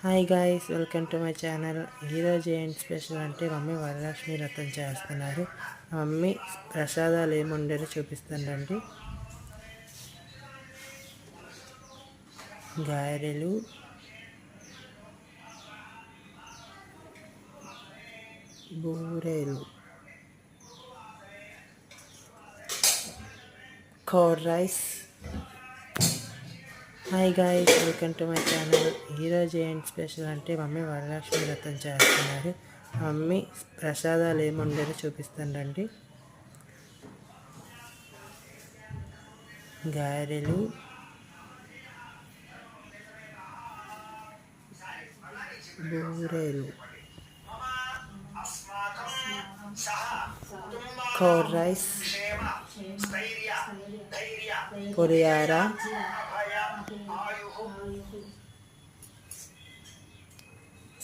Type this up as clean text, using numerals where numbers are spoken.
Hi guys, welcome to my channel. ఈరోజు ఏంటి special అంటే మమ్మీ వరలక్ష్మి వ్రతం చేస్తున్నారు. మమ్మీ ప్రసాదాలు ఏమి ఉండేదో చూపిస్తానండి. గారెలు, బూరెలు, curd rice. Hi guys, welcome to my channel. ఈరోజు ఏంటి స్పెషల్ అంటే మమ్మీ వరలక్ష్మి వ్రతం చేస్తున్నారు. మమ్మీ ప్రసాదాలు ఏమి ఉండేదో చూపిస్తానండి. గారెలు, బూరెలు, కర్డ్ రైస్, పులిహార,